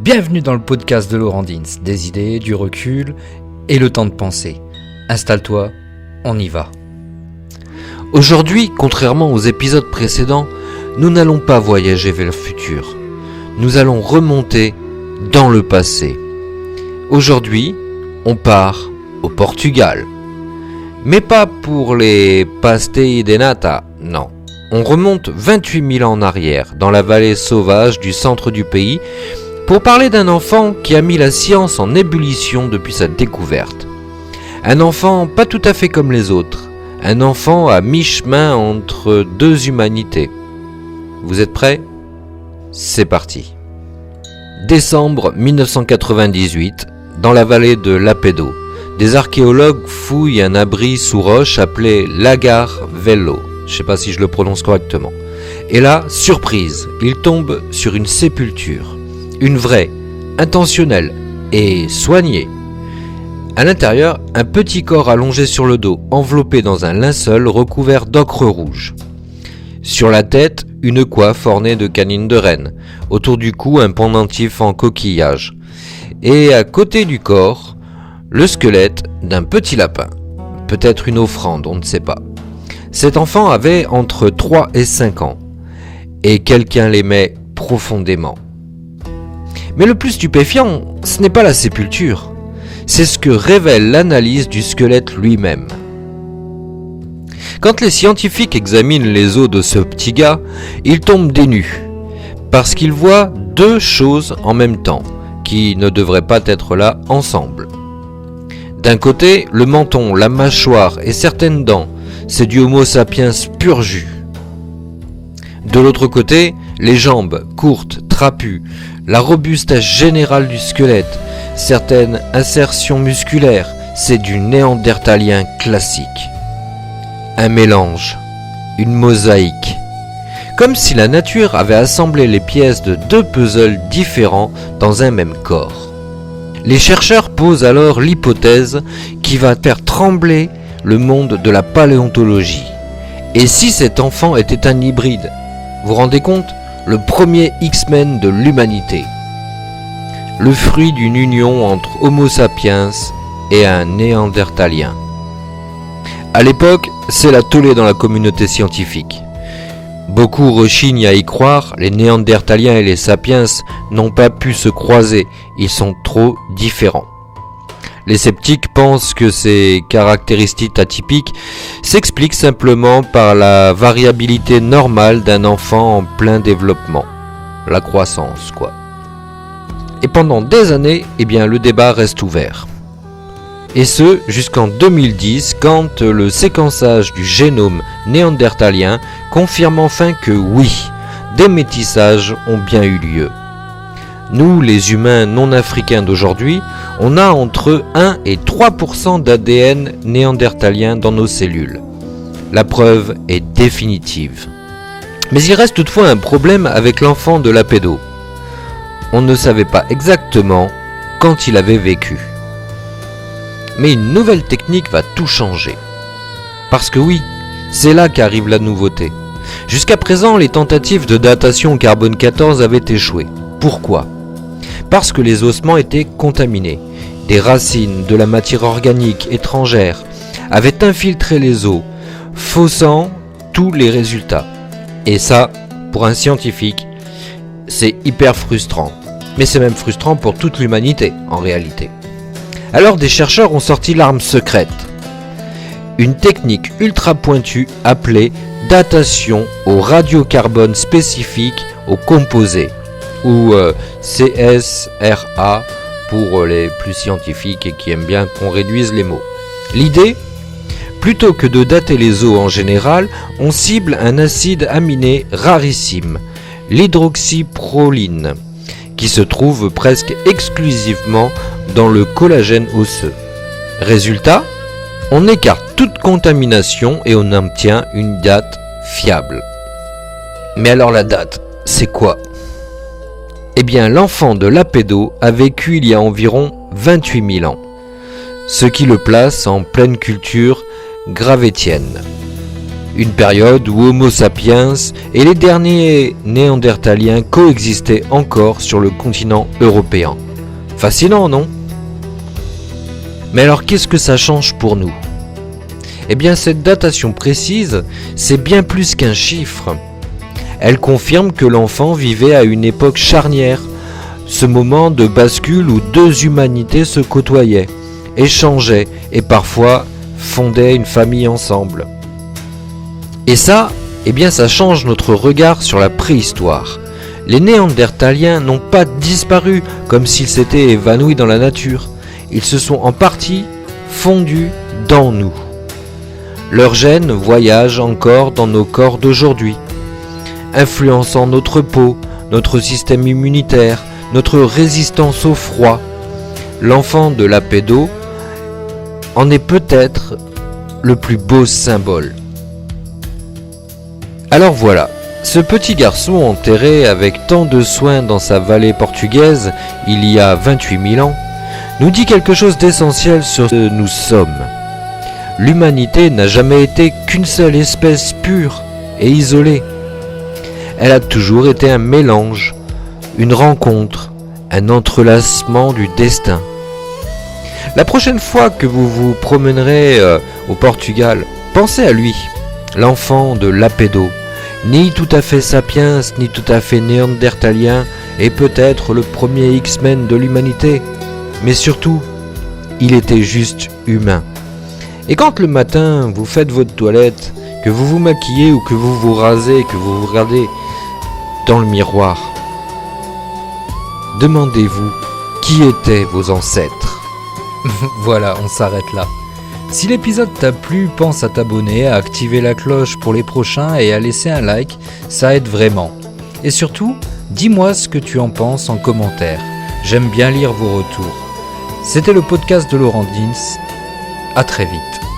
Bienvenue dans le podcast de Laurent Dins, des idées, du recul et le temps de penser. Installe-toi, on y va. Aujourd'hui, contrairement aux épisodes précédents, nous n'allons pas voyager vers le futur. Nous allons remonter dans le passé. Aujourd'hui, on part au Portugal. Mais pas pour les pastéis de nata, non. On remonte 28 000 ans en arrière, dans la vallée sauvage du centre du pays, pour parler d'un enfant qui a mis la science en ébullition depuis sa découverte. Un enfant pas tout à fait comme les autres, un enfant à mi-chemin entre deux humanités. Vous êtes prêts ? C'est parti. Décembre 1998, dans la vallée de Lapédo, des archéologues fouillent un abri sous roche appelé Lagar Velho. Je ne sais pas si je le prononce correctement. Et là, surprise, ils tombent sur une sépulture. Une vraie, intentionnelle et soignée. À l'intérieur, un petit corps allongé sur le dos, enveloppé dans un linceul recouvert d'ocre rouge. Sur la tête, une coiffe ornée de canines de renne. Autour du cou, un pendentif en coquillage. Et à côté du corps, le squelette d'un petit lapin. Peut-être une offrande, on ne sait pas. Cet enfant avait entre 3 et 5 ans. Et quelqu'un l'aimait profondément. Mais le plus stupéfiant, ce n'est pas la sépulture, c'est ce que révèle l'analyse du squelette lui-même. Quand les scientifiques examinent les os de ce petit gars, ils tombent des nues, parce qu'ils voient deux choses en même temps, qui ne devraient pas être là ensemble. D'un côté, le menton, la mâchoire et certaines dents, c'est du Homo sapiens pur jus. De l'autre côté, les jambes courtes, trapues, la robustesse générale du squelette, certaines insertions musculaires, c'est du néandertalien classique. Un mélange, une mosaïque. Comme si la nature avait assemblé les pièces de deux puzzles différents dans un même corps. Les chercheurs posent alors l'hypothèse qui va faire trembler le monde de la paléontologie. Et si cet enfant était un hybride ? Vous vous rendez compte ? Le premier X-Men de l'humanité. Le fruit d'une union entre Homo sapiens et un néandertalien. À l'époque, c'est la tollée dans la communauté scientifique. Beaucoup rechignent à y croire, les néandertaliens et les sapiens n'ont pas pu se croiser, ils sont trop différents. Les sceptiques pensent que ces caractéristiques atypiques s'expliquent simplement par la variabilité normale d'un enfant en plein développement. La croissance, quoi. Et pendant des années, le débat reste ouvert. Et ce, jusqu'en 2010, quand le séquençage du génome néandertalien confirme enfin que oui, des métissages ont bien eu lieu. Nous, les humains non africains d'aujourd'hui, on a entre 1 et 3% d'ADN néandertalien dans nos cellules. La preuve est définitive. Mais il reste toutefois un problème avec l'enfant de Lapédo. On ne savait pas exactement quand il avait vécu. Mais une nouvelle technique va tout changer. Parce que oui, c'est là qu'arrive la nouveauté. Jusqu'à présent, les tentatives de datation au carbone 14 avaient échoué. Pourquoi ? Parce que les ossements étaient contaminés. Des racines de la matière organique étrangère avaient infiltré les os, faussant tous les résultats. Et ça, pour un scientifique, c'est hyper frustrant. Mais c'est même frustrant pour toute l'humanité, en réalité. Alors des chercheurs ont sorti l'arme secrète. Une technique ultra pointue appelée datation au radiocarbone spécifique aux composés. Ou CSRA pour les plus scientifiques et qui aiment bien qu'on réduise les mots. L'idée, plutôt que de dater les os en général, on cible un acide aminé rarissime, l'hydroxyproline, qui se trouve presque exclusivement dans le collagène osseux. Résultat, on écarte toute contamination et on obtient une date fiable. Mais alors la date, c'est quoi ? Eh bien, l'enfant de Lapédo a vécu il y a environ 28 000 ans, ce qui le place en pleine culture gravétienne. Une période où Homo sapiens et les derniers néandertaliens coexistaient encore sur le continent européen. Fascinant, non ? Mais alors qu'est-ce que ça change pour nous ? Eh bien cette datation précise, c'est bien plus qu'un chiffre. Elle confirme que l'enfant vivait à une époque charnière, ce moment de bascule où deux humanités se côtoyaient, échangeaient et parfois fondaient une famille ensemble. Et ça, eh bien ça change notre regard sur la préhistoire. Les Néandertaliens n'ont pas disparu comme s'ils s'étaient évanouis dans la nature. Ils se sont en partie fondus dans nous. Leurs gènes voyagent encore dans nos corps d'aujourd'hui, influençant notre peau, notre système immunitaire, notre résistance au froid. L'enfant de Lapédo en est peut-être le plus beau symbole. Alors voilà, ce petit garçon enterré avec tant de soin dans sa vallée portugaise il y a 28 000 ans, nous dit quelque chose d'essentiel sur ce que nous sommes. L'humanité n'a jamais été qu'une seule espèce pure et isolée. Elle a toujours été un mélange, une rencontre, un entrelacement du destin. La prochaine fois que vous vous promènerez au Portugal, pensez à lui, l'enfant de Lapédo, ni tout à fait sapiens, ni tout à fait néandertalien, et peut-être le premier X-Men de l'humanité. Mais surtout, il était juste humain. Et quand le matin, vous faites votre toilette, que vous vous maquillez ou que vous vous rasez, que vous vous regardez dans le miroir, demandez-vous qui étaient vos ancêtres. Voilà, on s'arrête là. Si l'épisode t'a plu, pense à t'abonner, à activer la cloche pour les prochains et à laisser un like, ça aide vraiment. Et surtout, dis-moi ce que tu en penses en commentaire. J'aime bien lire vos retours. C'était le podcast de Laurent Dins. À très vite.